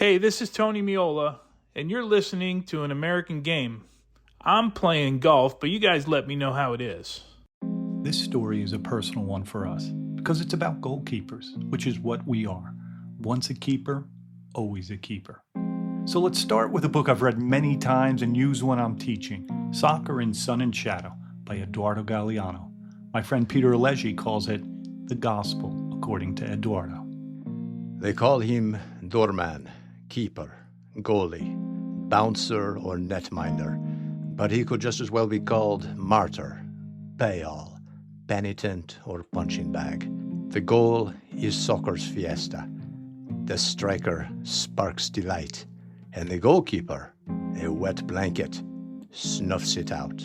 Hey, this is Tony Miola, and you're listening to An American Game. I'm playing golf, but you guys let me know how it is. This story is a personal one for us because it's about goalkeepers, which is what we are. Once a keeper, always a keeper. So let's start with a book I've read many times and use when I'm teaching, Soccer in Sun and Shadow by Eduardo Galeano. My friend Peter Allegri calls it the gospel according to Eduardo. They call him doorman, keeper, goalie, bouncer, or netminder, but he could just as well be called martyr, pay-all, penitent, or punching bag. The goal is soccer's fiesta. The striker sparks delight, and the goalkeeper, a wet blanket, snuffs it out.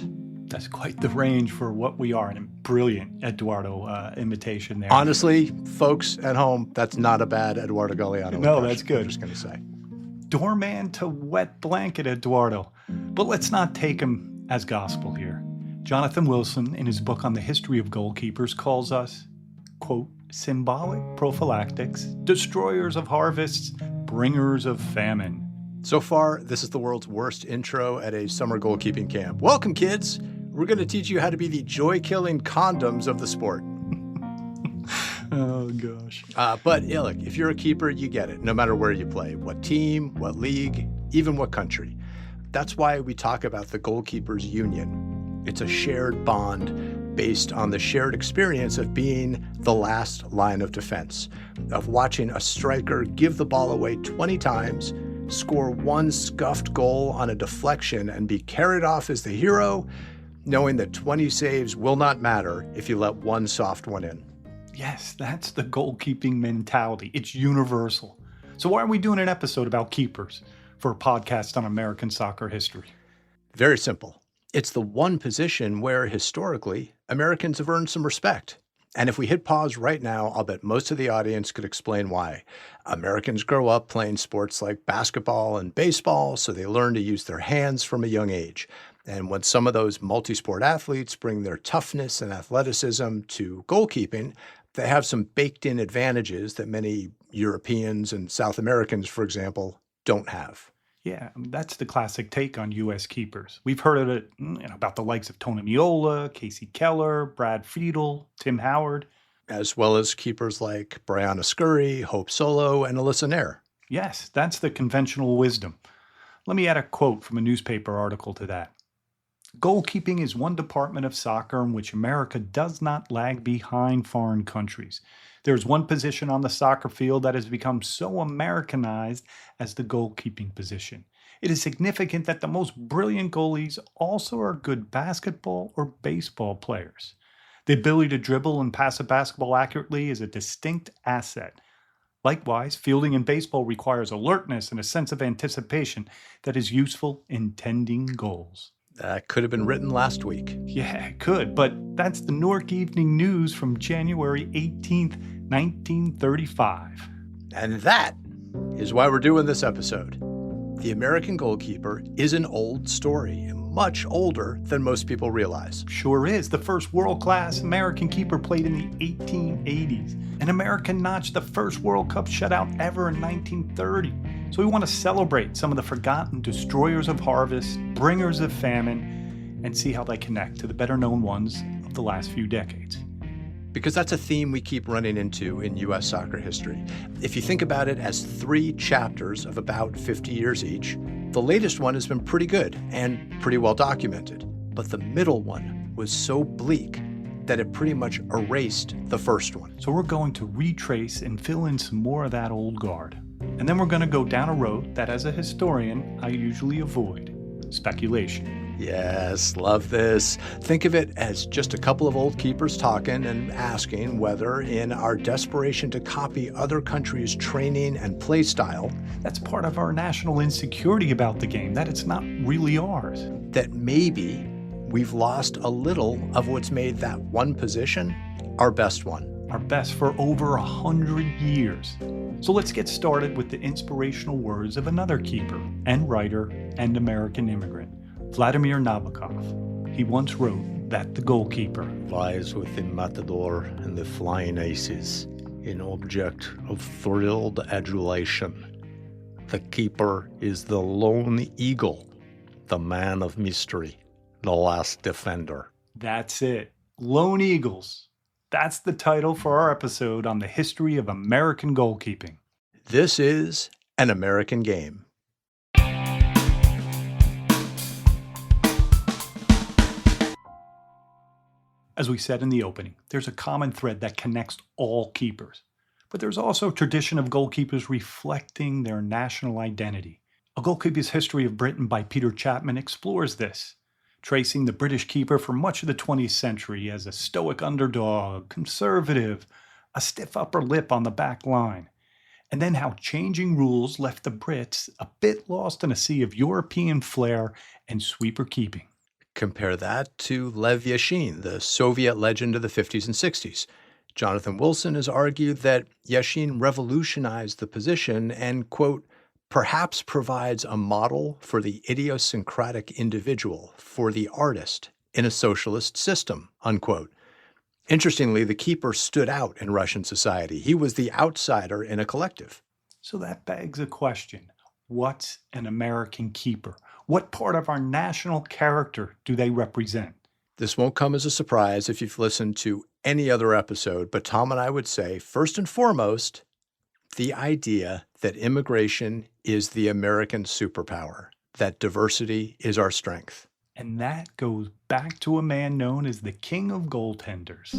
That's quite the range for what we are, and a brilliant Eduardo imitation there. Honestly, folks at home, that's not a bad Eduardo Galeano impression. No, that's good. I'm just going to say. Doorman to wet blanket, Eduardo. But let's not take him as gospel here. Jonathan Wilson, in his book on the history of goalkeepers, calls us, quote, symbolic prophylactics, destroyers of harvests, bringers of famine. So far, this is the world's worst intro at a summer goalkeeping camp. Welcome, kids. We're going to teach you how to be the joy-killing condoms of the sport. Oh, gosh. But look, if you're a keeper, you get it, no matter where you play, what team, what league, even what country. That's why we talk about the Goalkeepers Union. It's a shared bond based on the shared experience of being the last line of defense, of watching a striker give the ball away 20 times, score one scuffed goal on a deflection, and be carried off as the hero, knowing that 20 saves will not matter if you let one soft one in. Yes, that's the goalkeeping mentality. It's universal. So why are we doing an episode about keepers for a podcast on American soccer history? Very simple. It's the one position where, historically, Americans have earned some respect. And if we hit pause right now, I'll bet most of the audience could explain why. Americans grow up playing sports like basketball and baseball, so they learn to use their hands from a young age. And when some of those multi-sport athletes bring their toughness and athleticism to goalkeeping, they have some baked-in advantages that many Europeans and South Americans, for example, don't have. Yeah, that's the classic take on U.S. keepers. We've heard of it about the likes of Tony Miola, Casey Keller, Brad Friedel, Tim Howard. As well as keepers like Briana Scurry, Hope Solo, and Alyssa Nair. Yes, that's the conventional wisdom. Let me add a quote from a newspaper article to that. Goalkeeping is one department of soccer in which America does not lag behind foreign countries. There's one position on the soccer field that has become so Americanized as the goalkeeping position. It is significant that the most brilliant goalies also are good basketball or baseball players. The ability to dribble and pass a basketball accurately is a distinct asset. Likewise, fielding in baseball requires alertness and a sense of anticipation that is useful in tending goals. That could have been written last week. Yeah, it could, but that's the Newark Evening News from January 18th, 1935. And that is why we're doing this episode. The American goalkeeper is an old story, much older than most people realize. Sure is. The first world-class American keeper played in the 1880s. An American notched the first World Cup shutout ever in 1930. So we want to celebrate some of the forgotten destroyers of harvest, bringers of famine, and see how they connect to the better-known ones of the last few decades. Because that's a theme we keep running into in U.S. soccer history. If you think about it as 3 chapters of about 50 years each, the latest one has been pretty good and pretty well documented. But the middle one was so bleak that it pretty much erased the first one. So we're going to retrace and fill in some more of that old guard. And then we're going to go down a road that, as a historian, I usually avoid: speculation. Yes, love this. Think of it as just a couple of old keepers talking and asking whether, in our desperation to copy other countries' training and play style, that's part of our national insecurity about the game, that it's not really ours. That maybe we've lost a little of what's made that one position our best one. Our best for over 100 years. So let's get started with the inspirational words of another keeper and writer and American immigrant, Vladimir Nabokov. He once wrote that the goalkeeper lies with the matador and the flying aces, an object of thrilled adulation. The keeper is the lone eagle, the man of mystery, the last defender. That's it. Lone Eagles. That's the title for our episode on the history of American goalkeeping. This is An American Game. As we said in the opening, there's a common thread that connects all keepers. But there's also a tradition of goalkeepers reflecting their national identity. A Goalkeeper's History of Britain by Peter Chapman explores this, tracing the British keeper for much of the 20th century as a stoic underdog, conservative, a stiff upper lip on the back line, and then how changing rules left the Brits a bit lost in a sea of European flair and sweeper keeping. Compare that to Lev Yashin, the Soviet legend of the 50s and 60s. Jonathan Wilson has argued that Yashin revolutionized the position and, quote, perhaps provides a model for the idiosyncratic individual, for the artist in a socialist system, unquote. Interestingly, the keeper stood out in Russian society. He was the outsider in a collective. So that begs a question. What's an American keeper? What part of our national character do they represent? This won't come as a surprise if you've listened to any other episode, but Tom and I would say, first and foremost, the idea that immigration is the American superpower, that diversity is our strength. And that goes back to a man known as the king of goaltenders,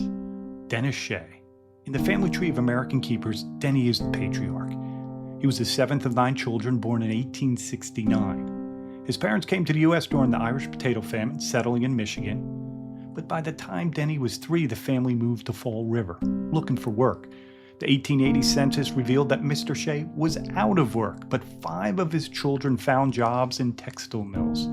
Dennis Shea. In the family tree of American keepers, Denny is the patriarch. He was the seventh of 9 children, born in 1869. His parents came to the U.S. during the Irish potato famine, settling in Michigan. But by the time Denny was 3, the family moved to Fall River, looking for work. The 1880 census revealed that Mr. Shea was out of work, but 5 of his children found jobs in textile mills.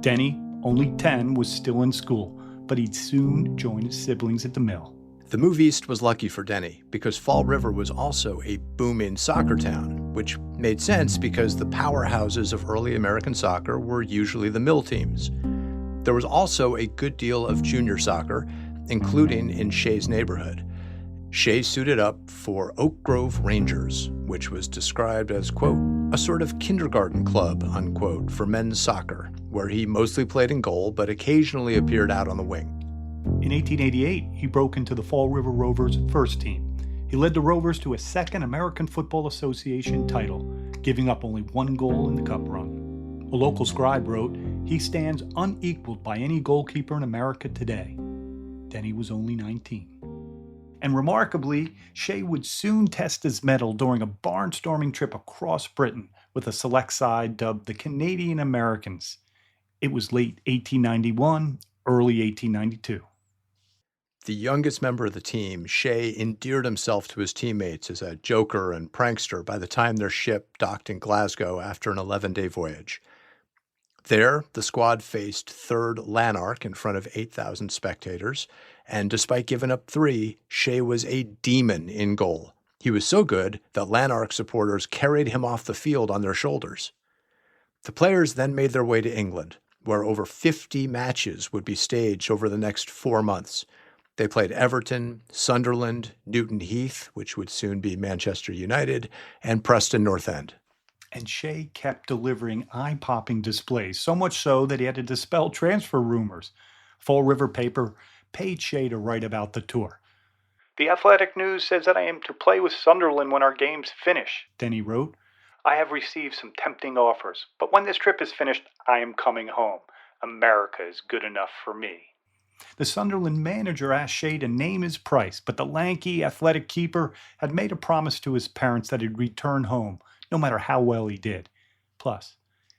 Denny, only 10, was still in school, but he'd soon join his siblings at the mill. The move east was lucky for Denny because Fall River was also a booming soccer town, which made sense because the powerhouses of early American soccer were usually the mill teams. There was also a good deal of junior soccer, including in Shea's neighborhood. Shea suited up for Oak Grove Rangers, which was described as, quote, a sort of kindergarten club, unquote, for men's soccer, where he mostly played in goal but occasionally appeared out on the wing. In 1888, he broke into the Fall River Rovers first team. He led the Rovers to a second American Football Association title, giving up only 1 goal in the cup run. A local scribe wrote, he stands unequaled by any goalkeeper in America today. Denny was only 19. And remarkably, Shea would soon test his mettle during a barnstorming trip across Britain with a select side dubbed the Canadian Americans. It was late 1891, early 1892. The youngest member of the team, Shea endeared himself to his teammates as a joker and prankster by the time their ship docked in Glasgow after an 11-day voyage. There, the squad faced 3rd Lanark in front of 8,000 spectators, and despite giving up 3, Shea was a demon in goal. He was so good that Lanark supporters carried him off the field on their shoulders. The players then made their way to England, where over 50 matches would be staged over the next 4 months. They played Everton, Sunderland, Newton Heath, which would soon be Manchester United, and Preston North End. And Shea kept delivering eye-popping displays, so much so that he had to dispel transfer rumors. Fall River paper paid Shea to write about the tour. The Athletic News says that I am to play with Sunderland when our games finish, Denny wrote. I have received some tempting offers, but when this trip is finished, I am coming home. America is good enough for me. The Sunderland manager asked Shea to name his price, but the lanky, athletic keeper had made a promise to his parents that he'd return home, no matter how well he did. Plus,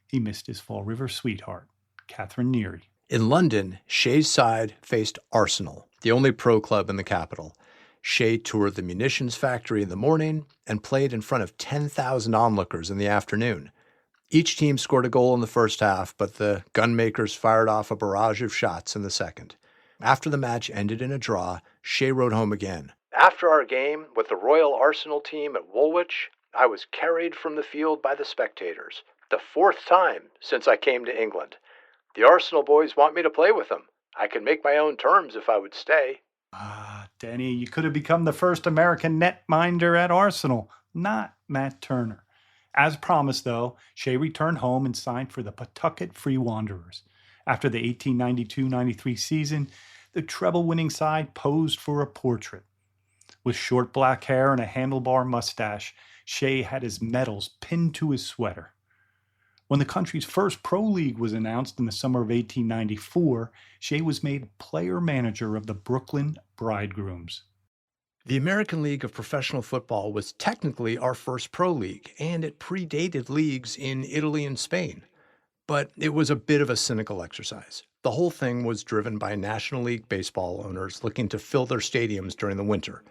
he missed his Fall River sweetheart, Catherine Neary. In London, Shea's side faced Arsenal, the only pro club in the capital. Shea toured the munitions factory in the morning and played in front of 10,000 onlookers in the afternoon. Each team scored a goal in the first half, but the gunmakers fired off a barrage of shots in the second. After the match ended in a draw, Shea rode home again. After our game with the Royal Arsenal team at Woolwich, I was carried from the field by the spectators, the 4th time since I came to England. The Arsenal boys want me to play with them. I can make my own terms if I would stay. Ah, Denny, you could have become the first American netminder at Arsenal, not Matt Turner. As promised, though, Shea returned home and signed for the Pawtucket Free Wanderers. After the 1892-93 season, the treble-winning side posed for a portrait. With short black hair and a handlebar mustache, Shea had his medals pinned to his sweater. When the country's first pro league was announced in the summer of 1894, Shea was made player-manager of the Brooklyn Bridegrooms. The American League of Professional Football was technically our first pro league, and it predated leagues in Italy and Spain. But it was a bit of a cynical exercise. The whole thing was driven by National League baseball owners looking to fill their stadiums during the winter.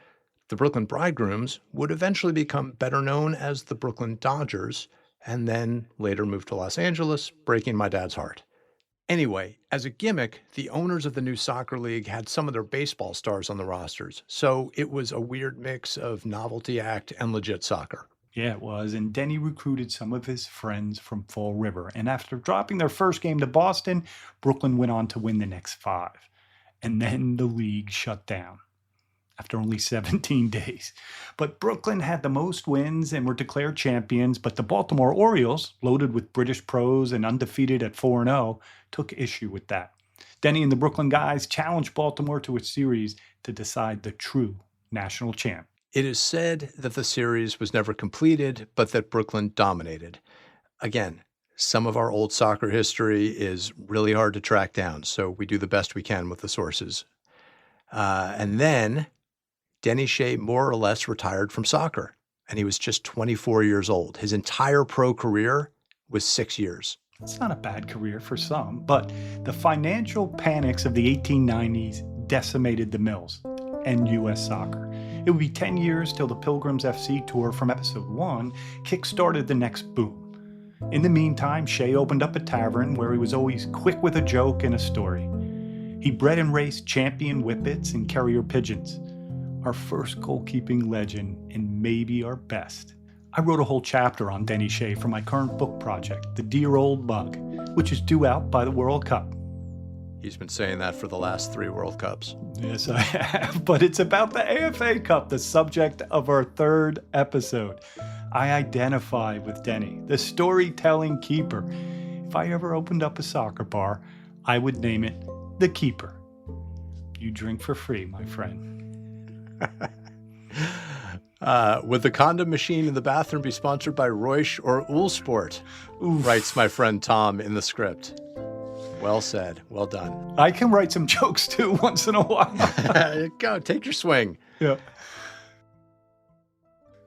The Brooklyn Bridegrooms would eventually become better known as the Brooklyn Dodgers, and then later moved to Los Angeles, breaking my dad's heart. Anyway, as a gimmick, the owners of the new soccer league had some of their baseball stars on the rosters, so it was a weird mix of novelty act and legit soccer. Yeah, it was, and Denny recruited some of his friends from Fall River, and after dropping their first game to Boston, Brooklyn went on to win the next 5. And then the league shut down after only 17 days. But Brooklyn had the most wins and were declared champions, but the Baltimore Orioles, loaded with British pros and undefeated at 4-0, took issue with that. Denny and the Brooklyn guys challenged Baltimore to a series to decide the true national champ. It is said that the series was never completed, but that Brooklyn dominated. Again, some of our old soccer history is really hard to track down, so we do the best we can with the sources. And then Denny Shea more or less retired from soccer, and he was just 24 years old. His entire pro career was 6 years. It's not a bad career for some, but the financial panics of the 1890s decimated the Mills and U.S. soccer. It would be 10 years till the Pilgrims FC tour from episode 1 kick-started the next boom. In the meantime, Shea opened up a tavern where he was always quick with a joke and a story. He bred and raced champion whippets and carrier pigeons. Our first goalkeeping legend and maybe our best. I wrote a whole chapter on Denny Shea for my current book project, The Dear Old Bug, which is due out by the World Cup. He's been saying that for the last 3 World Cups. Yes, I have, but it's about the AFA Cup, the subject of our 3rd episode. I identify with Denny, the storytelling keeper. If I ever opened up a soccer bar, I would name it The Keeper. You drink for free, my friend. Would the condom machine in the bathroom be sponsored by Reusch or Uhlsport? Writes my friend Tom in the script. Well said. Well done. I can write some jokes too once in a while. Go, take your swing. Yeah.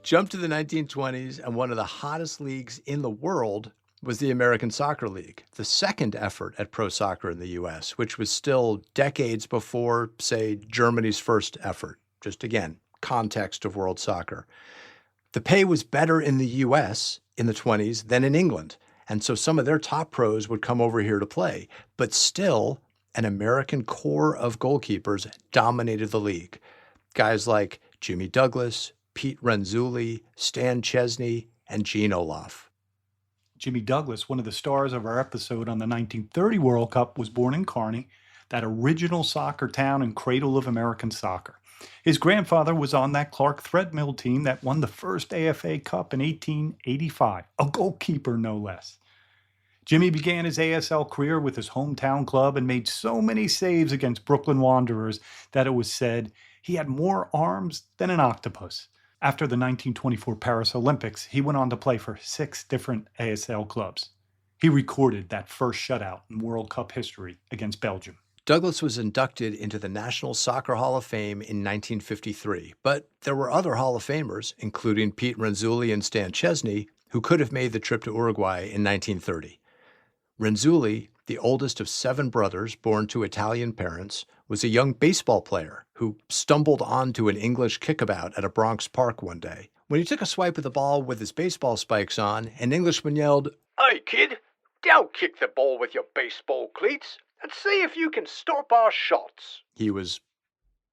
Jump to the 1920s, and one of the hottest leagues in the world was the American Soccer League, the second effort at pro soccer in the U.S., which was still decades before, say, Germany's first effort. Just again, context of world soccer. The pay was better in the U.S. in the 20s than in England, and so some of their top pros would come over here to play. But still, an American core of goalkeepers dominated the league. Guys like Jimmy Douglas, Pete Renzulli, Stan Chesney, and Gene Olaf. Jimmy Douglas, one of the stars of our episode on the 1930 World Cup, was born in Kearney, that original soccer town and cradle of American soccer. His grandfather was on that Clark Threadmill team that won the first AFA Cup in 1885, a goalkeeper no less. Jimmy began his ASL career with his hometown club and made so many saves against Brooklyn Wanderers that it was said he had more arms than an octopus. After the 1924 Paris Olympics, he went on to play for 6 different ASL clubs. He recorded that first shutout in World Cup history against Belgium. Douglas was inducted into the National Soccer Hall of Fame in 1953, but there were other Hall of Famers, including Pete Renzulli and Stan Chesney, who could have made the trip to Uruguay in 1930. Renzulli, the oldest of 7 brothers born to Italian parents, was a young baseball player who stumbled onto an English kickabout at a Bronx park one day. When he took a swipe at the ball with his baseball spikes on, an Englishman yelled, "Hey, kid, don't kick the ball with your baseball cleats, and see if you can stop our shots." He was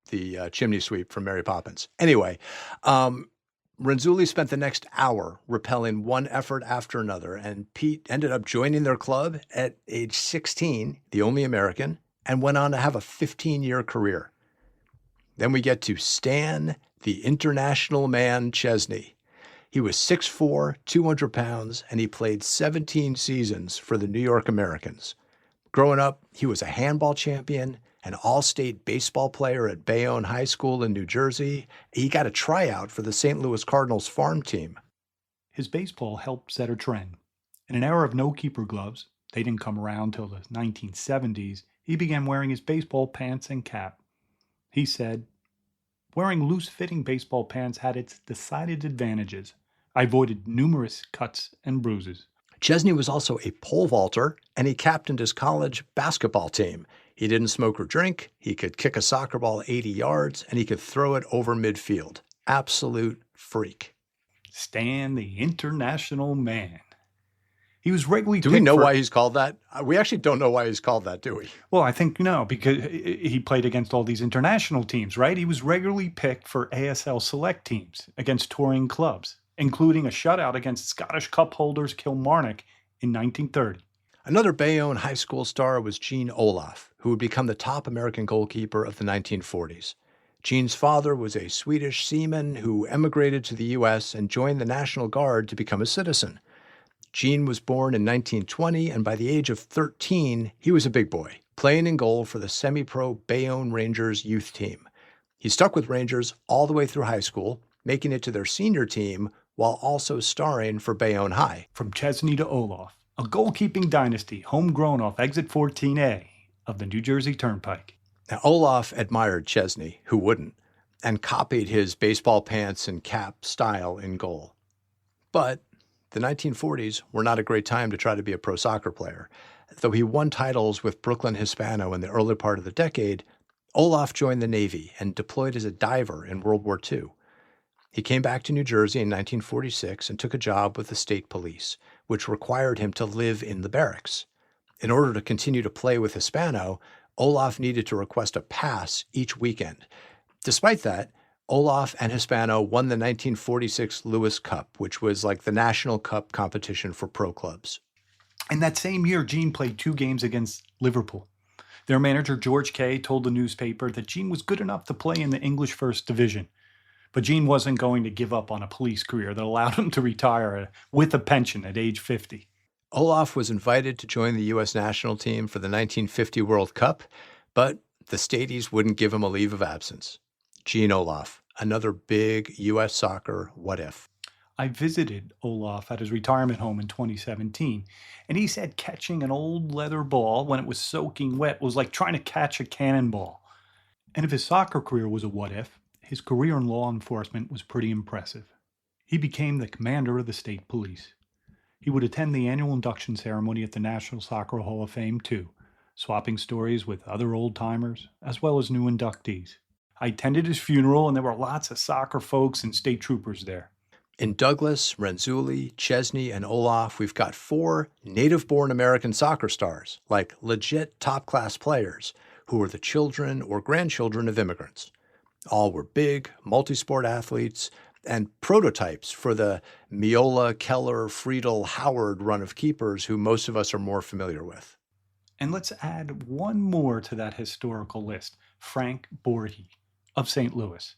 the chimney sweep from Mary Poppins. Anyway, Renzulli spent the next hour repelling one effort after another, and Pete ended up joining their club at age 16, the only American, and went on to have a 15-year career. Then we get to Stan, the international man Chesney. He was 6'4", 200 pounds, and he played 17 seasons for the New York Americans. Growing up, he was a handball champion, an all-state baseball player at Bayonne High School in New Jersey. He got a tryout for the St. Louis Cardinals farm team. His baseball helped set a trend. In an era of no keeper gloves, they didn't come around till the 1970s, he began wearing his baseball pants and cap. He said, "Wearing loose-fitting baseball pants had its decided advantages. I avoided numerous cuts and bruises." Chesney was also a pole vaulter, and he captained his college basketball team. He didn't smoke or drink, he could kick a soccer ball 80 yards, and he could throw it over midfield. Absolute freak. Stan, the international man. He was regularly Do we know why he's called that? We actually don't know why he's called that, do we? Well, I think no, because he played against all these international teams, right? He was regularly picked for ASL select teams against touring clubs, including a shutout against Scottish Cup holders Kilmarnock in 1930. Another Bayonne high school star was Gene Olaf, who would become the top American goalkeeper of the 1940s. Gene's father was a Swedish seaman who emigrated to the U.S. and joined the National Guard to become a citizen. Gene was born in 1920, and by the age of 13, he was a big boy, playing in goal for the semi-pro Bayonne Rangers youth team. He stuck with Rangers all the way through high school, making it to their senior team while also starring for Bayonne High. From Chesney to Olaf, a goalkeeping dynasty homegrown off Exit 14A of the New Jersey Turnpike. Now, Olaf admired Chesney, who wouldn't, and copied his baseball pants and cap style in goal. But the 1940s were not a great time to try to be a pro soccer player. Though he won titles with Brooklyn Hispano in the early part of the decade, Olaf joined the Navy and deployed as a diver in World War II. He came back to New Jersey in 1946 and took a job with the state police, which required him to live in the barracks. In order to continue to play with Hispano, Olaf needed to request a pass each weekend. Despite that, Olaf and Hispano won the 1946 Lewis Cup, which was like the national cup competition for pro clubs. And that same year, Gene played 2 games against Liverpool. Their manager, George Kay, told the newspaper that Gene was good enough to play in the English First Division. But Gene wasn't going to give up on a police career that allowed him to retire with a pension at age 50. Olaf was invited to join the U.S. national team for the 1950 World Cup, but the Stadies wouldn't give him a leave of absence. Gene Olaf, another big U.S. soccer what if. I visited Olaf at his retirement home in 2017, and he said catching an old leather ball when it was soaking wet was like trying to catch a cannonball. And if his soccer career was a what if, his career in law enforcement was pretty impressive. He became the commander of the state police. He would attend the annual induction ceremony at the National Soccer Hall of Fame too, swapping stories with other old-timers as well as new inductees. I attended his funeral, and there were lots of soccer folks and state troopers there. In Douglas, Renzulli, Chesney, and Olaf, we've got 4 native-born American soccer stars, like legit top-class players, who were the children or grandchildren of immigrants. All were big, multi-sport athletes, and prototypes for the Miola, Keller, Friedel, Howard run of keepers who most of us are more familiar with. And let's add one more to that historical list, Frank Borghi of St. Louis.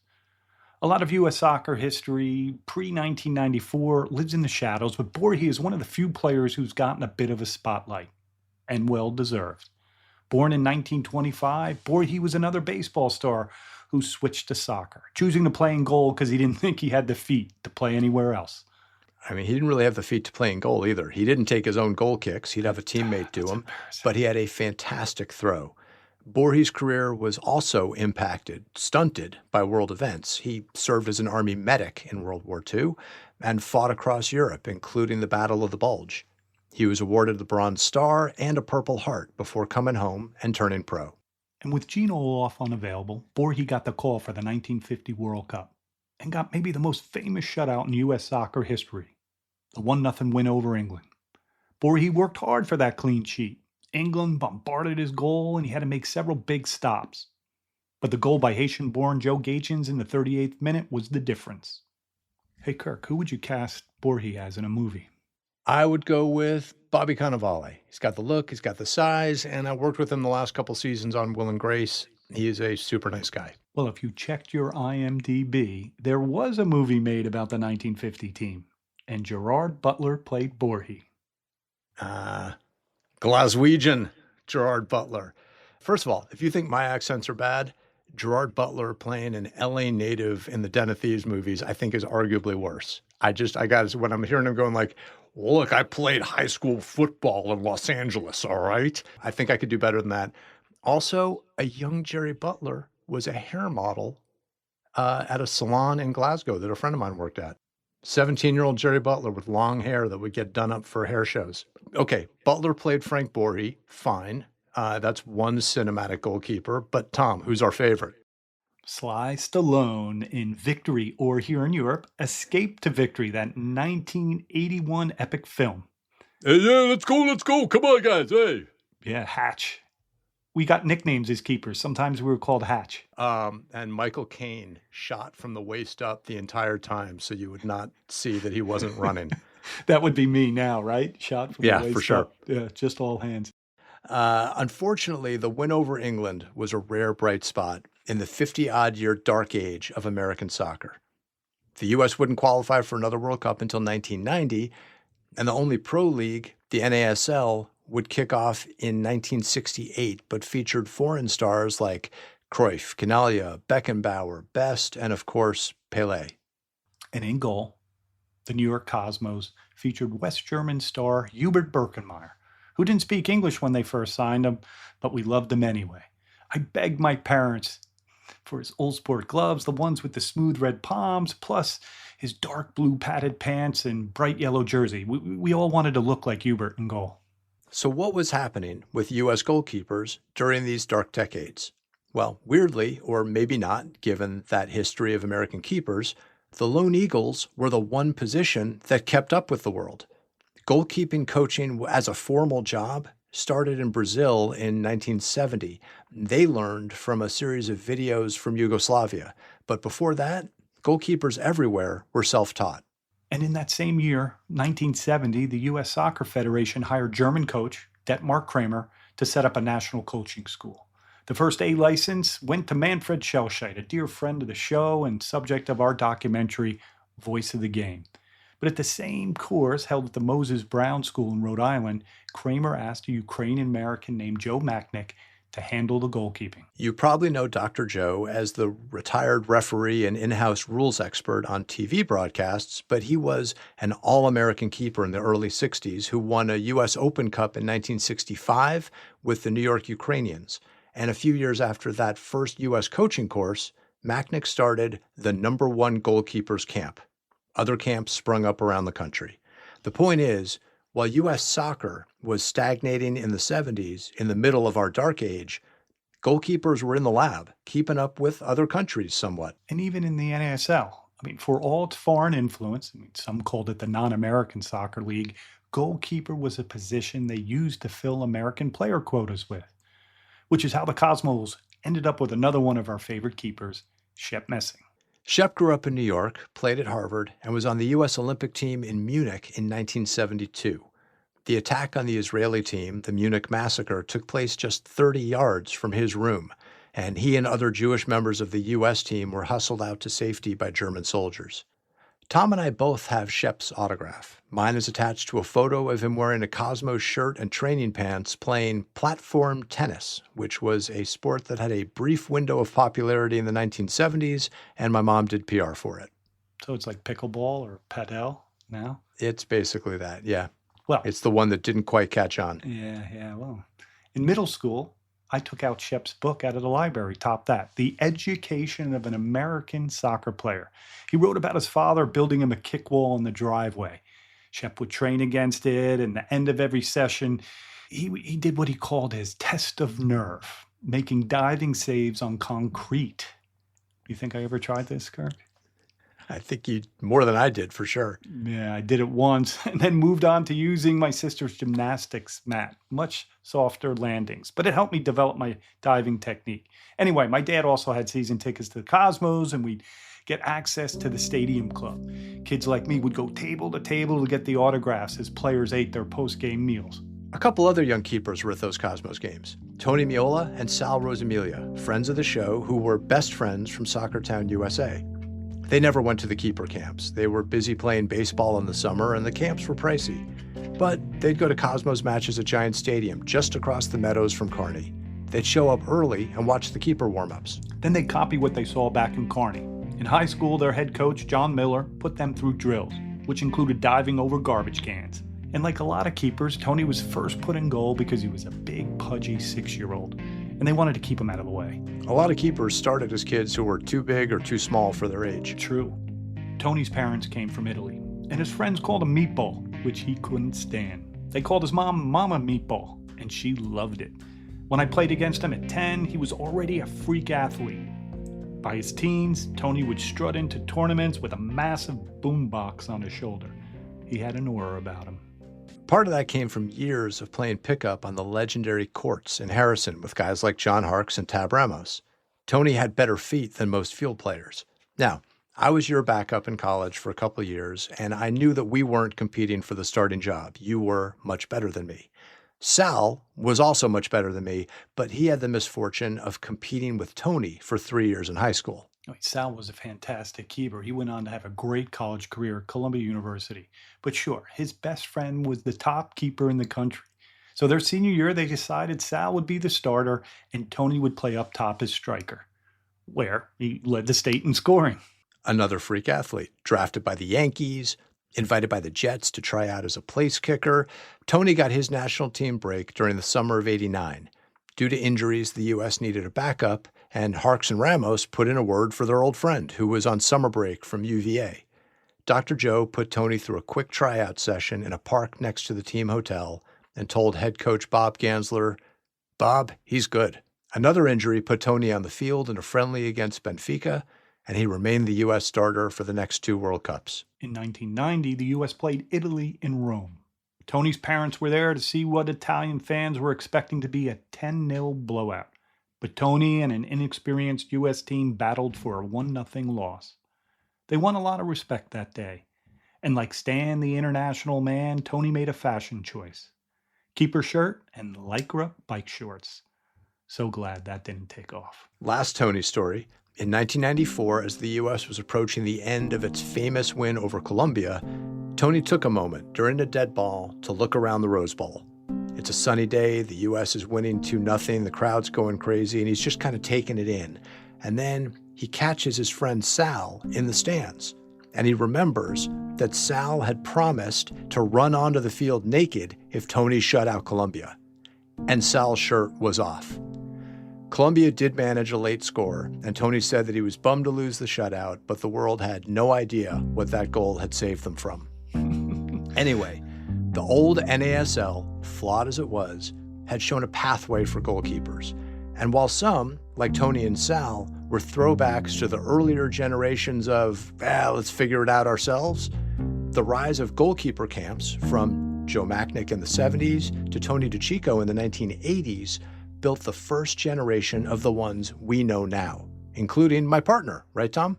A lot of U.S. soccer history pre-1994 lives in the shadows, but Borghi is one of the few players who's gotten a bit of a spotlight, and well-deserved. Born in 1925, Borghi was another baseball star who switched to soccer, choosing to play in goal because he didn't think he had the feet to play anywhere else. I mean, he didn't really have the feet to play in goal either. He didn't take his own goal kicks. He'd have a teammate do them, but he had a fantastic throw. Borghi's career was also stunted by world events. He served as an Army medic in World War II and fought across Europe, including the Battle of the Bulge. He was awarded the Bronze Star and a Purple Heart before coming home and turning pro. And with Gene Olaf unavailable, Borghi got the call for the 1950 World Cup and got maybe the most famous shutout in U.S. soccer history, the 1-0 win over England. Borghi worked hard for that clean sheet. England bombarded his goal, and he had to make several big stops. But the goal by Haitian-born Joe Gaetjens in the 38th minute was the difference. Hey, Kirk, who would you cast Borghi as in a movie? I would go with Bobby Cannavale. He's got the look, he's got the size, and I worked with him the last couple seasons on Will and Grace. He is a super nice guy. Well, if you checked your IMDb, there was a movie made about the 1950 team. And Gerard Butler played Borhe. Glaswegian Gerard Butler. First of all, if you think my accents are bad, Gerard Butler playing an LA native in the Den of Thieves movies, I think is arguably worse. When I'm hearing him going like, look, I played high school football in Los Angeles, all right? I think I could do better than that. Also, a young Jerry Butler was a hair model at a salon in Glasgow that a friend of mine worked at. 17-year-old Jerry Butler with long hair that would get done up for hair shows. Okay, Butler played Frank Borhe. Fine. That's one cinematic goalkeeper. But Tom, who's our favorite? Sly Stallone in Victory, or here in Europe, Escape to Victory, that 1981 epic film. Hey, yeah, let's go. Come on, guys. Hey. Yeah, Hatch. We got nicknames as keepers. Sometimes we were called Hatch. And Michael Caine shot from the waist up the entire time, so you would not see that he wasn't running. That would be me now, right? Shot from the waist for sure. up. Yeah, just all hands. Unfortunately, the win over England was a rare bright spot in the 50-odd-year dark age of American soccer. The U.S. wouldn't qualify for another World Cup until 1990, and the only pro league, the NASL, would kick off in 1968, but featured foreign stars like Cruyff, Canalia, Beckenbauer, Best, and of course, Pelé. And in goal, the New York Cosmos featured West German star Hubert Birkenmeier, who didn't speak English when they first signed him, but we loved him anyway. I begged my parents for his old sport gloves, the ones with the smooth red palms, plus his dark blue padded pants and bright yellow jersey. We all wanted to look like Hubert in goal. So what was happening with U.S. goalkeepers during these dark decades? Well, weirdly, or maybe not, given that history of American keepers, the Lone Eagles were the one position that kept up with the world. Goalkeeping coaching as a formal job started in Brazil in 1970. They learned from a series of videos from Yugoslavia. But before that, goalkeepers everywhere were self-taught. And in that same year, 1970, the U.S. Soccer Federation hired German coach Detmar Kramer to set up a national coaching school. The first A license went to Manfred Schellscheit, a dear friend of the show and subject of our documentary, Voice of the Game. But at the same course held at the Moses Brown School in Rhode Island, Kramer asked a Ukrainian American named Joe Machnik to handle the goalkeeping. You probably know Dr. Joe as the retired referee and in-house rules expert on TV broadcasts, but he was an All-American keeper in the early 60s who won a U.S. Open Cup in 1965 with the New York Ukrainians. And a few years after that first U.S. coaching course, Machnik started the #1 goalkeepers camp. Other camps sprung up around the country. The point is, while U.S. soccer was stagnating in the 70s, in the middle of our dark age, goalkeepers were in the lab, keeping up with other countries somewhat. And even in the NASL, for all its foreign influence, some called it the non-American soccer league, goalkeeper was a position they used to fill American player quotas with, which is how the Cosmos ended up with another one of our favorite keepers, Shep Messing. Shep grew up in New York, played at Harvard, and was on the U.S. Olympic team in Munich in 1972. The attack on the Israeli team, the Munich massacre, took place just 30 yards from his room, and he and other Jewish members of the U.S. team were hustled out to safety by German soldiers. Tom and I both have Shep's autograph. Mine is attached to a photo of him wearing a Cosmos shirt and training pants playing platform tennis, which was a sport that had a brief window of popularity in the 1970s, and my mom did PR for it. So it's like pickleball or padel now? It's basically that, yeah. Well, it's the one that didn't quite catch on. Yeah. Well, in middle school, I took out Shep's book out of the library, top that, The Education of an American Soccer Player. He wrote about his father building him a kick wall in the driveway. Shep would train against it, and at the end of every session, he did what he called his test of nerve, making diving saves on concrete. You think I ever tried this, Kirk? I think you more than I did, for sure. Yeah, I did it once and then moved on to using my sister's gymnastics mat. Much softer landings, but it helped me develop my diving technique. Anyway, my dad also had season tickets to the Cosmos, and we'd get access to the Stadium Club. Kids like me would go table to table to get the autographs as players ate their post-game meals. A couple other young keepers were at those Cosmos games. Tony Meola and Sal Rosamilia, friends of the show who were best friends from Soccer Town, USA. They never went to the keeper camps. They were busy playing baseball in the summer, and the camps were pricey. But they'd go to Cosmos matches at Giant Stadium, just across the meadows from Kearney. They'd show up early and watch the keeper warm-ups. Then they'd copy what they saw back in Kearney. In high school, their head coach, John Miller, put them through drills, which included diving over garbage cans. And like a lot of keepers, Tony was first put in goal because he was a big, pudgy 6-year-old, and they wanted to keep him out of the way. A lot of keepers started as kids who were too big or too small for their age. True. Tony's parents came from Italy, and his friends called him Meatball, which he couldn't stand. They called his mom Mama Meatball, and she loved it. When I played against him at 10, he was already a freak athlete. By his teens, Tony would strut into tournaments with a massive boombox on his shoulder. He had an aura about him. Part of that came from years of playing pickup on the legendary courts in Harrison with guys like John Harkes and Tab Ramos. Tony had better feet than most field players. Now, I was your backup in college for a couple of years, and I knew that we weren't competing for the starting job. You were much better than me. Sal was also much better than me, but he had the misfortune of competing with Tony for 3 years in high school. Sal was a fantastic keeper. He went on to have a great college career at Columbia University. But sure, his best friend was the top keeper in the country. So their senior year, they decided Sal would be the starter and Tony would play up top as striker, where he led the state in scoring. Another freak athlete, drafted by the Yankees, invited by the Jets to try out as a place kicker. Tony got his national team break during the summer of '89. Due to injuries, the U.S. needed a backup, and Harkes and Ramos put in a word for their old friend, who was on summer break from UVA. Dr. Joe put Tony through a quick tryout session in a park next to the team hotel and told head coach Bob Gansler, "Bob, he's good." Another injury put Tony on the field in a friendly against Benfica, and he remained the U.S. starter for the next 2 World Cups. In 1990, the U.S. played Italy in Rome. Tony's parents were there to see what Italian fans were expecting to be a 10-0 blowout. But Tony and an inexperienced U.S. team battled for a 1-0 loss. They won a lot of respect that day. And like Stan, the international man, Tony made a fashion choice. Keeper shirt and Lycra bike shorts. So glad that didn't take off. Last Tony story. In 1994, as the U.S. was approaching the end of its famous win over Colombia, Tony took a moment during a dead ball to look around the Rose Bowl. It's a sunny day, the U.S. is winning 2-0, the crowd's going crazy, and he's just kind of taking it in. And then he catches his friend Sal in the stands, and he remembers that Sal had promised to run onto the field naked if Tony shut out Colombia. And Sal's shirt was off. Colombia did manage a late score, and Tony said that he was bummed to lose the shutout, but the world had no idea what that goal had saved them from. Anyway, the old NASL, flawed as it was, had shown a pathway for goalkeepers. And while some, like Tony and Sal, were throwbacks to the earlier generations of, let's figure it out ourselves, the rise of goalkeeper camps, from Joe Macknick in the 70s to Tony DeCicco in the 1980s, built the first generation of the ones we know now, including my partner, right, Tom?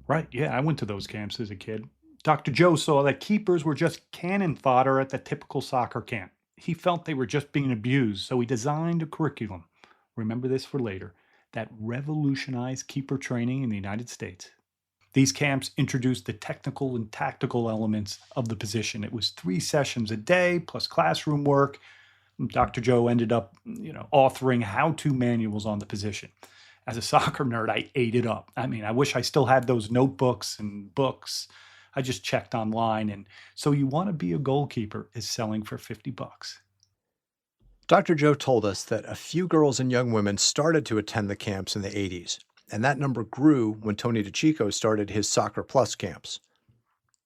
Right, yeah, I went to those camps as a kid. Dr. Joe saw that keepers were just cannon fodder at the typical soccer camp. He felt they were just being abused, so he designed a curriculum, remember this for later, that revolutionized keeper training in the United States. These camps introduced the technical and tactical elements of the position. It was 3 sessions a day plus classroom work. Dr. Joe ended up, authoring how-to manuals on the position. As a soccer nerd, I ate it up. I mean, I wish I still had those notebooks and books. I just checked online, and So You Want to Be a Goalkeeper is selling for $50. Dr. Joe told us that a few girls and young women started to attend the camps in the 80s, and that number grew when Tony DeCicco started his Soccer Plus camps.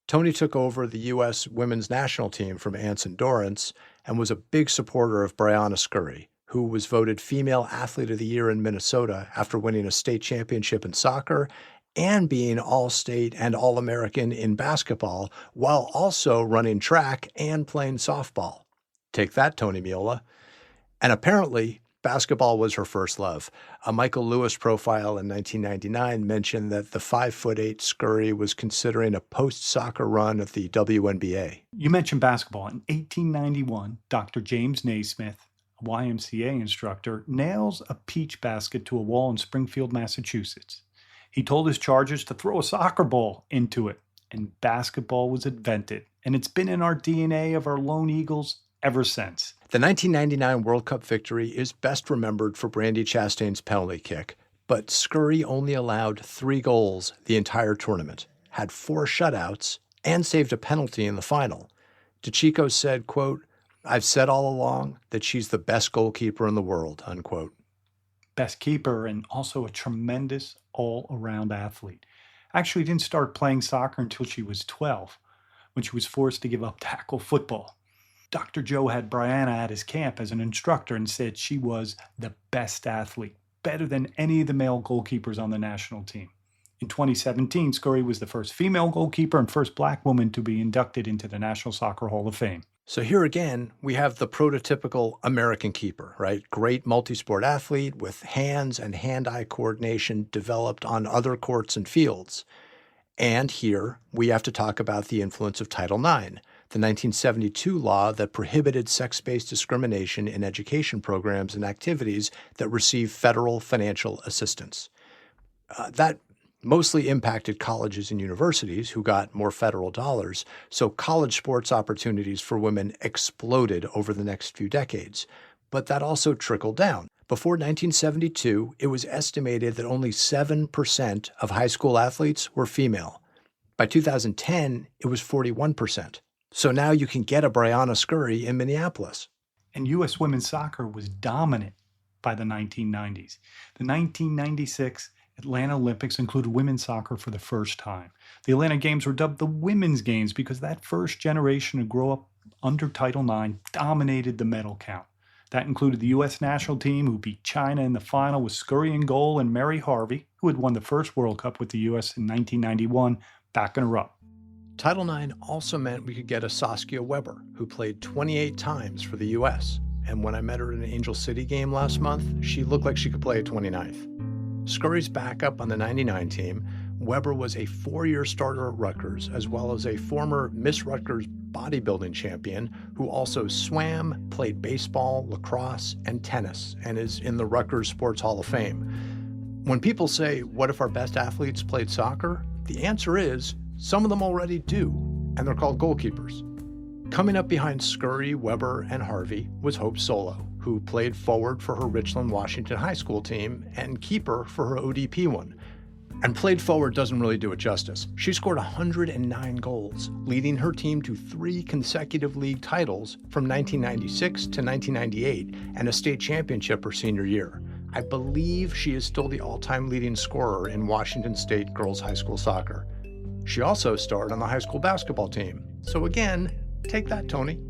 Tony took over the U.S. women's national team from Anson Dorrance and was a big supporter of Briana Scurry, who was voted Female Athlete of the Year in Minnesota after winning a state championship in soccer and being All-State and All-American in basketball, while also running track and playing softball. Take that, Tony Miola. And apparently, basketball was her first love. A Michael Lewis profile in 1999 mentioned that the 5'8" Scurry was considering a post-soccer run at the WNBA. You mentioned basketball. In 1891, Dr. James Naismith, a YMCA instructor, nails a peach basket to a wall in Springfield, Massachusetts. He told his charges to throw a soccer ball into it, and basketball was invented. And it's been in our DNA of our Lone Eagles ever since. The 1999 World Cup victory is best remembered for Brandi Chastain's penalty kick, but Scurry only allowed 3 goals the entire tournament, had 4 shutouts, and saved a penalty in the final. DeChico said, quote, "I've said all along that she's the best goalkeeper in the world," unquote. Best keeper and also a tremendous all-around athlete. Actually didn't start playing soccer until she was 12, when she was forced to give up tackle football. Dr. Joe had Briana at his camp as an instructor and said she was the best athlete, better than any of the male goalkeepers on the national team. In 2017, Scurry was the first female goalkeeper and first black woman to be inducted into the National Soccer Hall of Fame. So here again, we have the prototypical American keeper, right? Great multi-sport athlete with hands and hand-eye coordination developed on other courts and fields. And here we have to talk about the influence of Title IX, the 1972 law that prohibited sex-based discrimination in education programs and activities that receive federal financial assistance. That mostly impacted colleges and universities who got more federal dollars, so college sports opportunities for women exploded over the next few decades. But that also trickled down. Before 1972, it was estimated that only 7% of high school athletes were female. By 2010, it was 41%. So now you can get a Briana Scurry in Minneapolis. And U.S. women's soccer was dominant by the 1990s. The 1996 Atlanta Olympics included women's soccer for the first time. The Atlanta Games were dubbed the Women's Games because that first generation to grow up under Title IX dominated the medal count. That included the U.S. national team, who beat China in the final with Scurry in goal and Mary Harvey, who had won the first World Cup with the U.S. in 1991, backing her up. Title IX also meant we could get a Saskia Weber, who played 28 times for the U.S. And when I met her in an Angel City game last month, she looked like she could play a 29th. Scurry's backup on the 99 team, Weber was a 4-year starter at Rutgers, as well as a former Miss Rutgers bodybuilding champion who also swam, played baseball, lacrosse, and tennis, and is in the Rutgers Sports Hall of Fame. When people say, what if our best athletes played soccer? The answer is, some of them already do, and they're called goalkeepers. Coming up behind Scurry, Weber, and Harvey was Hope Solo, who played forward for her Richland, Washington high school team and keeper for her ODP one. And played forward doesn't really do it justice. She scored 109 goals, leading her team to 3 consecutive league titles from 1996 to 1998 and a state championship her senior year. I believe she is still the all-time leading scorer in Washington State girls high school soccer. She also starred on the high school basketball team. So again, take that, Tony.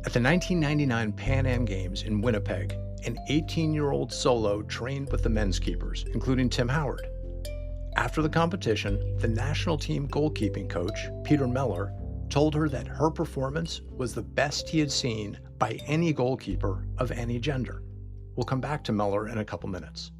At the 1999 Pan Am Games in Winnipeg, an 18-year-old Solo trained with the men's keepers, including Tim Howard. After the competition, the national team goalkeeping coach, Peter Meller, told her that her performance was the best he had seen by any goalkeeper of any gender. We'll come back to Meller in a couple minutes.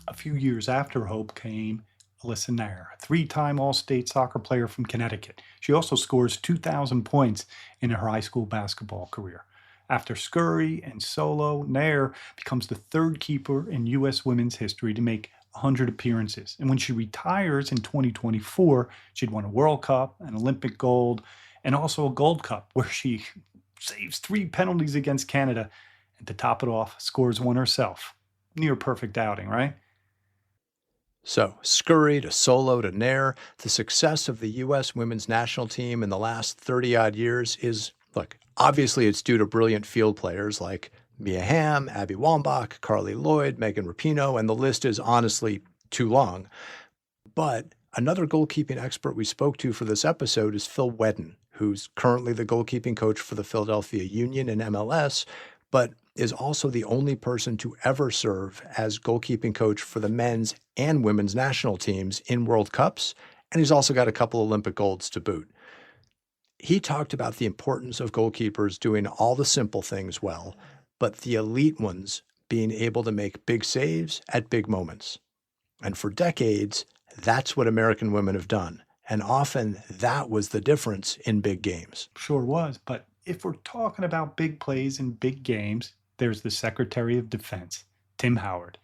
A few years after Hope came Alyssa Nair, a 3-time All-State soccer player from Connecticut. She also scores 2,000 points in her high school basketball career. After Scurry and Solo, Nair becomes the 3rd keeper in U.S. women's history to make 100 appearances. And when she retires in 2024, she'd won a World Cup, an Olympic gold, and also a Gold Cup, where she saves 3 penalties against Canada, and to top it off, scores one herself. Near perfect outing, right? So, Scurry to Solo to Nair, the success of the U.S. women's national team in the last 30-odd years is, look, obviously it's due to brilliant field players like Mia Hamm, Abby Wambach, Carly Lloyd, Megan Rapinoe, and the list is honestly too long. But another goalkeeping expert we spoke to for this episode is Phil Wedden, who's currently the goalkeeping coach for the Philadelphia Union in MLS, but is also the only person to ever serve as goalkeeping coach for the men's and women's national teams in World Cups, and he's also got a couple Olympic golds to boot. He talked about the importance of goalkeepers doing all the simple things well, but the elite ones being able to make big saves at big moments. And for decades, that's what American women have done, and often that was the difference in big games. Sure was, but if we're talking about big plays in big games, there's the Secretary of Defense, Tim Howard.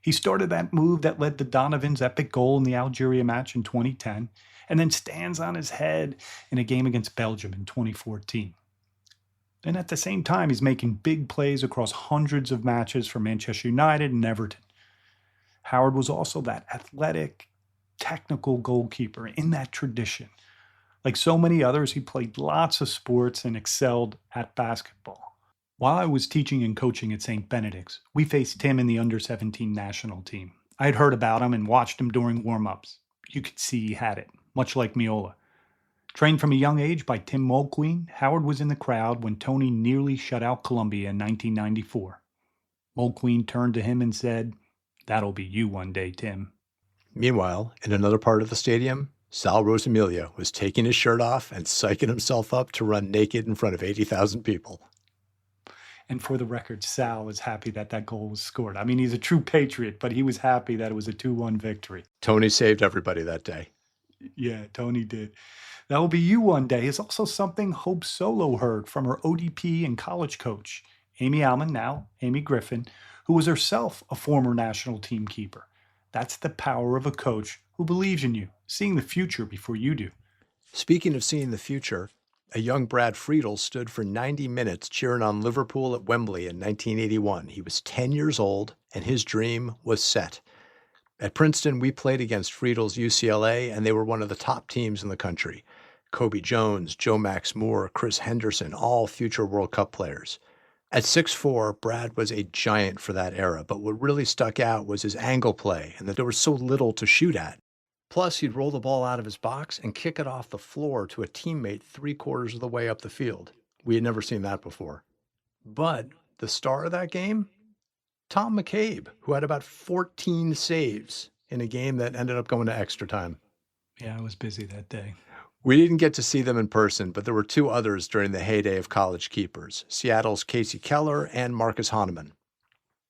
He started that move that led to Donovan's epic goal in the Algeria match in 2010, and then stands on his head in a game against Belgium in 2014. And at the same time, he's making big plays across hundreds of matches for Manchester United and Everton. Howard was also that athletic, technical goalkeeper in that tradition. Like so many others, he played lots of sports and excelled at basketball. While I was teaching and coaching at St. Benedict's, we faced Tim in the under-17 national team. I had heard about him and watched him during warm-ups. You could see he had it, much like Miola. Trained from a young age by Tim Mulqueen, Howard was in the crowd when Tony nearly shut out Colombia in 1994. Mulqueen turned to him and said, "That'll be you one day, Tim." Meanwhile, in another part of the stadium, Sal Rosamilia was taking his shirt off and psyching himself up to run naked in front of 80,000 people. And for the record, Sal was happy that that goal was scored. I mean, he's a true patriot, but he was happy that it was a 2-1 victory. Tony saved everybody that day. Yeah, Tony did. "That will be you one day" is also something Hope Solo heard from her ODP and college coach, Amy Alman, now Amy Griffin, who was herself a former national team keeper. That's the power of a coach who believes in you, seeing the future before you do. Speaking of seeing the future, a young Brad Friedel stood for 90 minutes cheering on Liverpool at Wembley in 1981. He was 10 years old, and his dream was set. At Princeton, we played against Friedel's UCLA, and they were one of the top teams in the country. Kobe Jones, Joe Max Moore, Chris Henderson, all future World Cup players. At 6'4", Brad was a giant for that era, but what really stuck out was his angle play and that there was so little to shoot at. Plus, he'd roll the ball out of his box and kick it off the floor to a teammate 3/4 of the way up the field. We had never seen that before. But the star of that game? Tom McCabe, who had about 14 saves in a game that ended up going to extra time. Yeah, I was busy that day. We didn't get to see them in person, but there were two others during the heyday of college keepers, Seattle's Casey Keller and Marcus Hahnemann.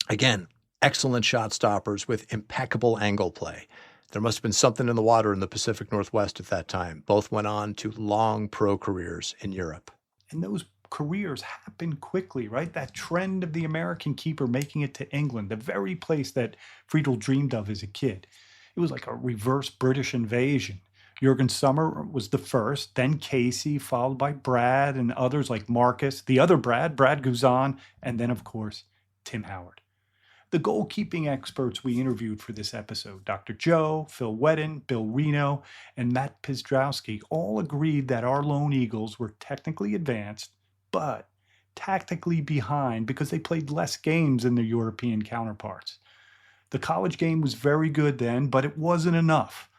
Again, excellent shot stoppers with impeccable angle play. There must have been something in the water in the Pacific Northwest at that time. Both went on to long pro careers in Europe. And those careers happened quickly, right? That trend of the American keeper making it to England, the very place that Friedel dreamed of as a kid. It was like a reverse British invasion. Jürgen Sommer was the first, then Casey, followed by Brad and others like Marcus, the other Brad Guzan, and then, of course, Tim Howard. The goalkeeping experts we interviewed for this episode, Dr. Joe, Phil Wedden, Bill Reno, and Matt Pizdrowski, all agreed that our Lone Eagles were technically advanced, but tactically behind because they played less games than their European counterparts. The college game was very good then, but it wasn't enough.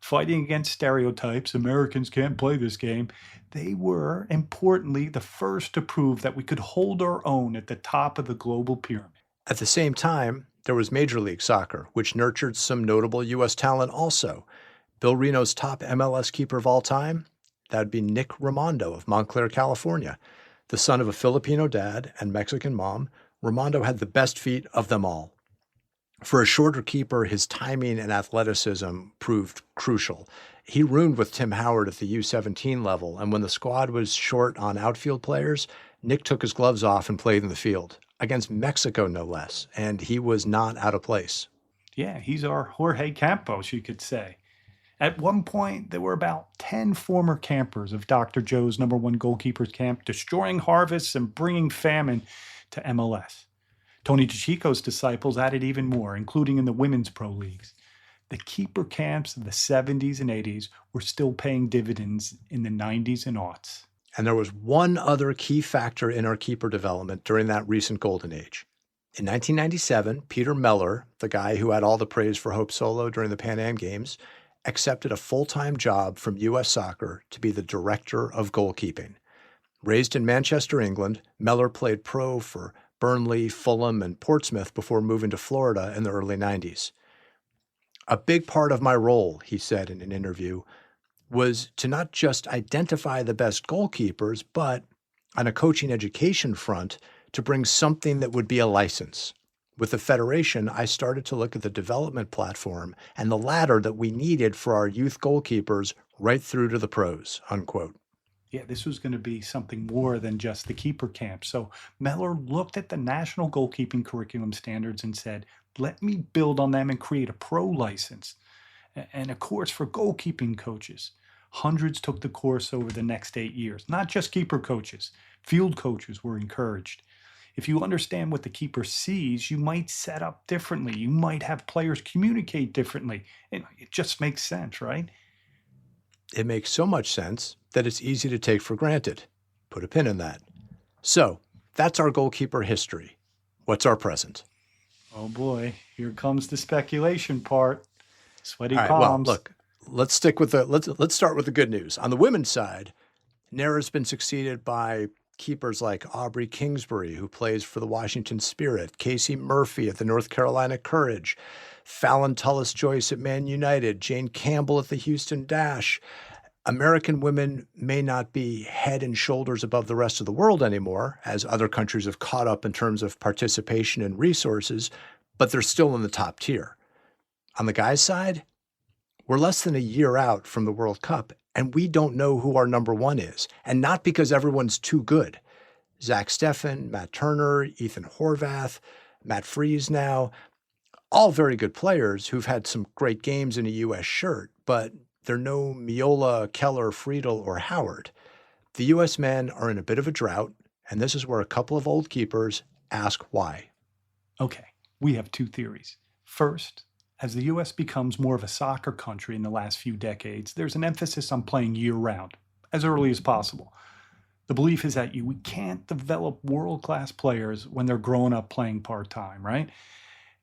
Fighting against stereotypes, Americans can't play this game, they were, importantly, the first to prove that we could hold our own at the top of the global pyramid. At the same time, there was Major League Soccer, which nurtured some notable U.S. talent also. Bill Reno's top MLS keeper of all time, that would be Nick Raimondo of Montclair, California. The son of a Filipino dad and Mexican mom, Raimondo had the best feet of them all. For a shorter keeper, his timing and athleticism proved crucial. He roomed with Tim Howard at the U17 level, and when the squad was short on outfield players, Nick took his gloves off and played in the field, against Mexico no less, and he was not out of place. Yeah, he's our Jorge Campos, you could say. At one point, there were about 10 former campers of Dr. Joe's #1 goalkeepers camp, destroying harvests and bringing famine to MLS. Tony DeChico's disciples added even more, including in the women's pro leagues. The keeper camps of the 70s and 80s were still paying dividends in the 90s and aughts. And there was one other key factor in our keeper development during that recent golden age. In 1997, Peter Meller, the guy who had all the praise for Hope Solo during the Pan Am Games, accepted a full-time job from U.S. Soccer to be the director of goalkeeping. Raised in Manchester, England, Meller played pro for Burnley, Fulham, and Portsmouth before moving to Florida in the early 90s. A big part of my role, he said in an interview, was to not just identify the best goalkeepers, but on a coaching education front, to bring something that would be a license. With the Federation, I started to look at the development platform and the ladder that we needed for our youth goalkeepers right through to the pros, unquote. Yeah, this was going to be something more than just the keeper camp. So Mellor looked at the national goalkeeping curriculum standards and said, let me build on them and create a pro license and a course for goalkeeping coaches. Hundreds took the course over the next 8 years, not just keeper coaches. Field coaches were encouraged. If you understand what the keeper sees, you might set up differently. You might have players communicate differently. It just makes sense, right? It makes so much sense that it's easy to take for granted. Put a pin in that. So that's our goalkeeper history. What's our present? Oh boy, here comes the speculation part. Sweaty All right, palms. well, look, let's start with the good news. On the women's side, Nera's been succeeded by keepers like Aubrey Kingsbury, who plays for the Washington Spirit, Casey Murphy at the North Carolina Courage, Fallon Tullis-Joyce at Man United, Jane Campbell at the Houston Dash. American women may not be head and shoulders above the rest of the world anymore, as other countries have caught up in terms of participation and resources, but they're still in the top tier. On the guys' side, we're less than a year out from the World Cup, and we don't know who our number one is. And not because everyone's too good. Zach Steffen, Matt Turner, Ethan Horvath, Matt Freese now, all very good players who've had some great games in a U.S. shirt, but they're no Miola, Keller, Friedel, or Howard. The U.S. men are in a bit of a drought, and this is where a couple of old keepers ask why. Okay, we have two theories. First, as the U.S. becomes more of a soccer country in the last few decades, there's an emphasis on playing year-round, as early as possible. The belief is that we can't develop world-class players when they're growing up playing part-time, right?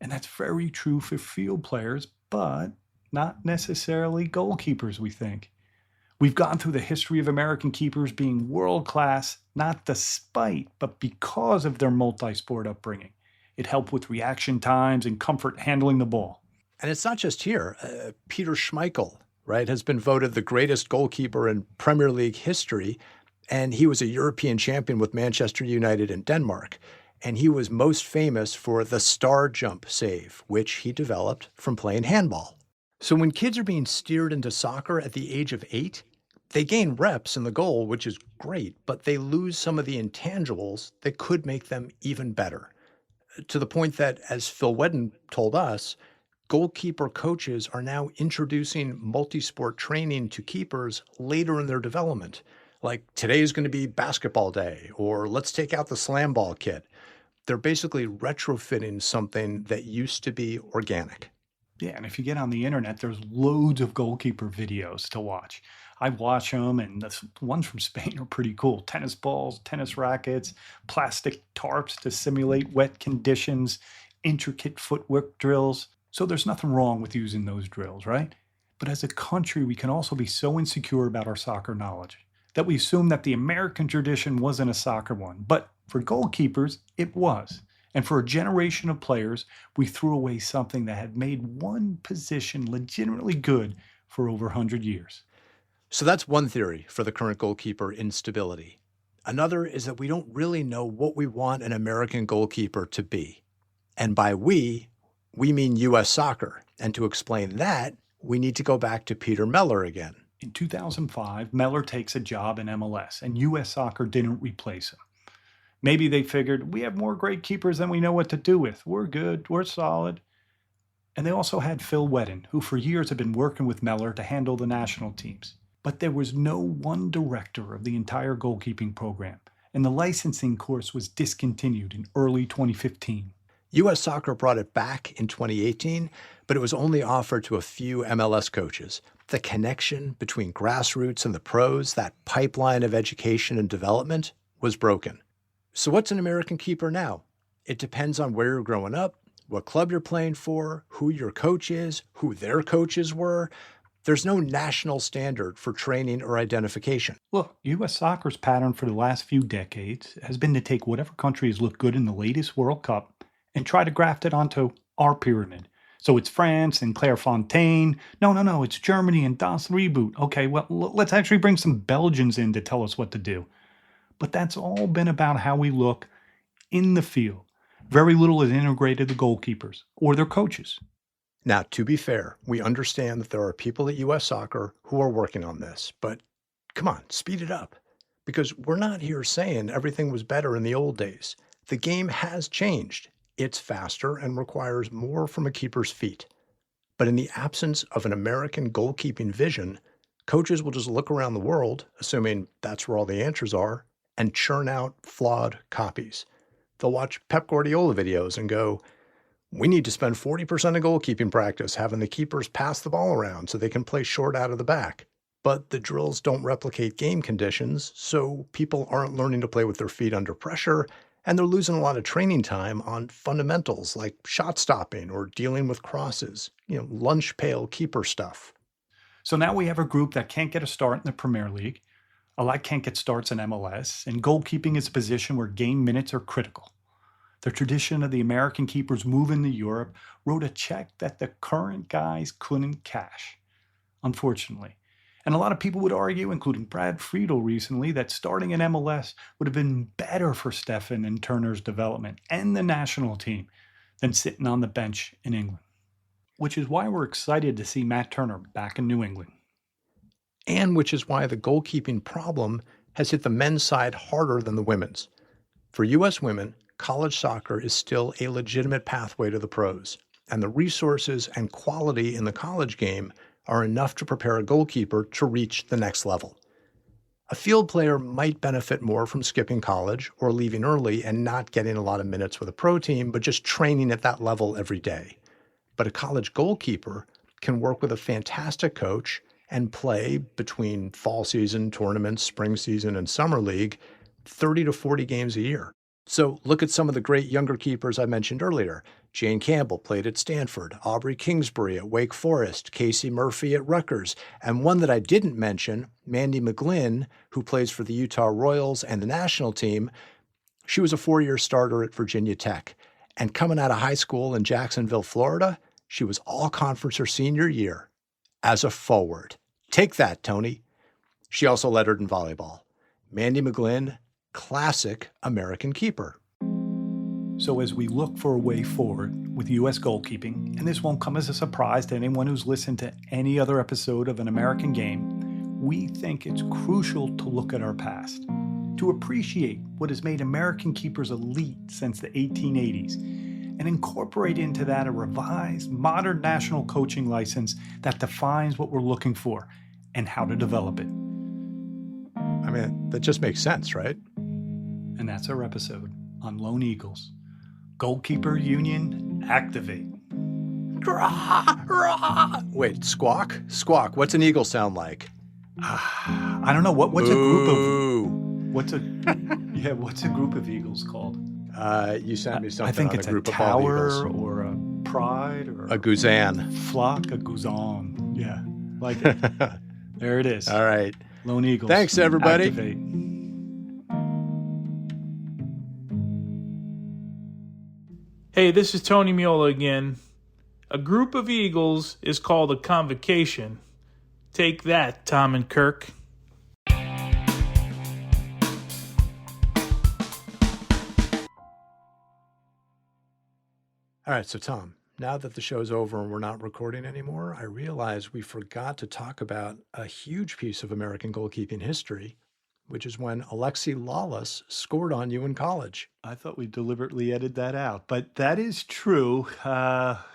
And that's very true for field players, but not necessarily goalkeepers, we think. We've gone through the history of American keepers being world-class, not despite, but because of their multi-sport upbringing. It helped with reaction times and comfort handling the ball. And it's not just here. Peter Schmeichel, right, has been voted the greatest goalkeeper in Premier League history, and he was a European champion with Manchester United and Denmark. And he was most famous for the star jump save, which he developed from playing handball. So when kids are being steered into soccer at the age of 8, they gain reps in the goal, which is great, but they lose some of the intangibles that could make them even better. To the point that, as Phil Wedden told us, goalkeeper coaches are now introducing multi-sport training to keepers later in their development. Like, today is going to be basketball day, or let's take out the slam ball kit. They're basically retrofitting something that used to be organic. Yeah, and if you get on the internet, there's loads of goalkeeper videos to watch. I watch them, and the ones from Spain are pretty cool. Tennis balls, tennis rackets, plastic tarps to simulate wet conditions, intricate footwork drills. So there's nothing wrong with using those drills, right? But as a country, we can also be so insecure about our soccer knowledge that we assume that the American tradition wasn't a soccer one. But for goalkeepers, it was. And for a generation of players, we threw away something that had made one position legitimately good for over 100 years. So that's one theory for the current goalkeeper instability. Another is that we don't really know what we want an American goalkeeper to be. And by we mean U.S. soccer. And to explain that, we need to go back to Peter Mellor again. In 2005, Mellor takes a job in MLS, and U.S. soccer didn't replace him. Maybe they figured, we have more great keepers than we know what to do with. We're good, we're solid. And they also had Phil Wedden, who for years had been working with Mellor to handle the national teams. But there was no one director of the entire goalkeeping program, and the licensing course was discontinued in early 2015. U.S. Soccer brought it back in 2018, but it was only offered to a few MLS coaches. The connection between grassroots and the pros, that pipeline of education and development, was broken. So what's an American keeper now? It depends on where you're growing up, what club you're playing for, who your coach is, who their coaches were. There's no national standard for training or identification. Look, U.S. soccer's pattern for the last few decades has been to take whatever country has looked good in the latest World Cup and try to graft it onto our pyramid. So it's France and Clairefontaine. No, it's Germany and Das Reboot. Okay, well, let's actually bring some Belgians in to tell us what to do. But that's all been about how we look in the field. Very little has integrated the goalkeepers or their coaches. Now, to be fair, we understand that there are people at U.S. Soccer who are working on this, but come on, speed it up. Because we're not here saying everything was better in the old days. The game has changed. It's faster and requires more from a keeper's feet. But in the absence of an American goalkeeping vision, coaches will just look around the world, assuming that's where all the answers are, and churn out flawed copies. They'll watch Pep Guardiola videos and go, we need to spend 40% of goalkeeping practice having the keepers pass the ball around so they can play short out of the back. But the drills don't replicate game conditions, so people aren't learning to play with their feet under pressure, and they're losing a lot of training time on fundamentals like shot stopping or dealing with crosses, lunch pail keeper stuff. So now we have a group that can't get a start in the Premier League, a lot can't get starts in MLS, and goalkeeping is a position where game minutes are critical. The tradition of the American keepers moving to Europe wrote a check that the current guys couldn't cash, unfortunately. And a lot of people would argue, including Brad Friedel recently, that starting in MLS would have been better for Stefan and Turner's development and the national team than sitting on the bench in England. Which is why we're excited to see Matt Turner back in New England. And which is why the goalkeeping problem has hit the men's side harder than the women's. For U.S. women, college soccer is still a legitimate pathway to the pros, and the resources and quality in the college game are enough to prepare a goalkeeper to reach the next level. A field player might benefit more from skipping college or leaving early and not getting a lot of minutes with a pro team, but just training at that level every day. But a college goalkeeper can work with a fantastic coach and play between fall season, tournaments, spring season, and summer league 30 to 40 games a year. So look at some of the great younger keepers I mentioned earlier. Jane Campbell played at Stanford, Aubrey Kingsbury at Wake Forest, Casey Murphy at Rutgers, and one that I didn't mention, Mandy McGlynn, who plays for the Utah Royals and the national team. She was a 4-year starter at Virginia Tech. And coming out of high school in Jacksonville, Florida, she was all-conference her senior year as a forward. Take that, Tony. She also lettered in volleyball. Mandy McGlynn, classic American keeper. So as we look for a way forward with U.S. goalkeeping, and this won't come as a surprise to anyone who's listened to any other episode of An American Game, we think it's crucial to look at our past, to appreciate what has made American keepers elite since the 1880s, and incorporate into that a revised, modern national coaching license that defines what we're looking for and how to develop it. I mean, that just makes sense, right? And that's our episode on Lone Eagles. Goalkeeper Union, activate. Wait, squawk? Squawk, what's an eagle sound like? I don't know. What's a group of... What's a group of eagles called? You sent me something I think on it's a group a of bald tower eagles. or a pride or A guzan. flock, a guzan. Yeah, like it. There it is. All right. Lone Eagles. Thanks, everybody. Activate. Hey, this is Tony Miola again. A group of eagles is called a convocation. Take that, Tom and Kirk. All right, so Tom, now that the show's over and we're not recording anymore, I realize we forgot to talk about a huge piece of American goalkeeping history, which is when Alexi Lawless scored on you in college. I thought we deliberately edited that out, but that is true.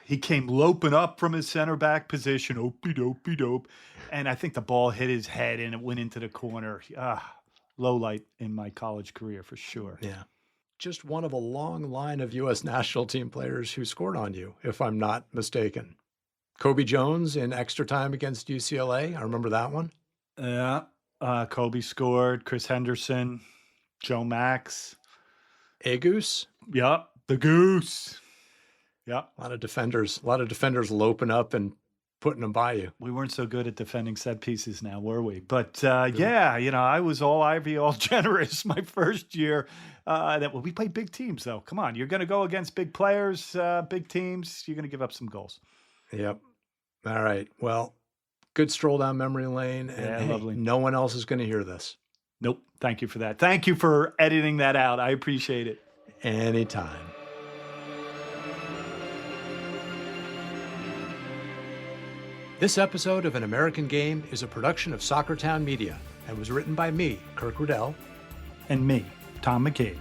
He came loping up from his center back position, opie-dope, and I think the ball hit his head and it went into the corner. Low light in my college career for sure. Yeah. Just one of a long line of U.S. national team players who scored on you, if I'm not mistaken. Kobe Jones in extra time against UCLA. I remember that one. Yeah. Kobe scored. Chris Henderson. Joe Max. Goose. Yep. The Goose. Yep. A lot of defenders loping up and putting them by you. We weren't so good at defending set pieces now, were we? But yeah, I was all Ivy, all generous my first year. We played big teams, though. Come on, you're going to go against big players, big teams. You're going to give up some goals. Yep. All right. Well, good stroll down memory lane. And lovely. No one else is going to hear this. Nope. Thank you for that. Thank you for editing that out. I appreciate it. Anytime. This episode of An American Game is a production of Soccertown Media and was written by me, Kirk Riddell. And me, Tom McCabe.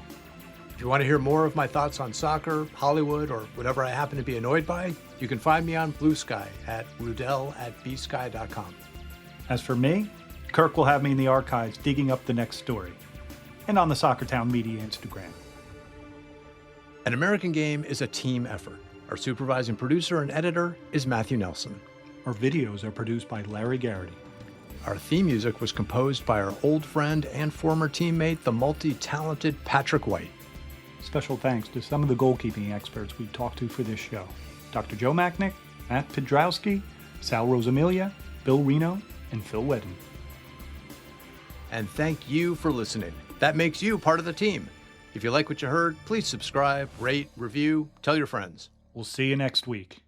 If you want to hear more of my thoughts on soccer, Hollywood, or whatever I happen to be annoyed by, you can find me on Blue Sky at rudell@bsky.com. As for me, Kirk will have me in the archives digging up the next story, and on the Soccertown Media Instagram. An American Game is a team effort. Our supervising producer and editor is Matthew Nelson. Our videos are produced by Larry Garrity. Our theme music was composed by our old friend and former teammate, the multi-talented Patrick White. Special thanks to some of the goalkeeping experts we talked to for this show. Dr. Joe Macknick, Matt Pedrowski, Sal Rosamilia, Bill Reno, and Phil Wedden. And thank you for listening. That makes you part of the team. If you like what you heard, please subscribe, rate, review, tell your friends. We'll see you next week.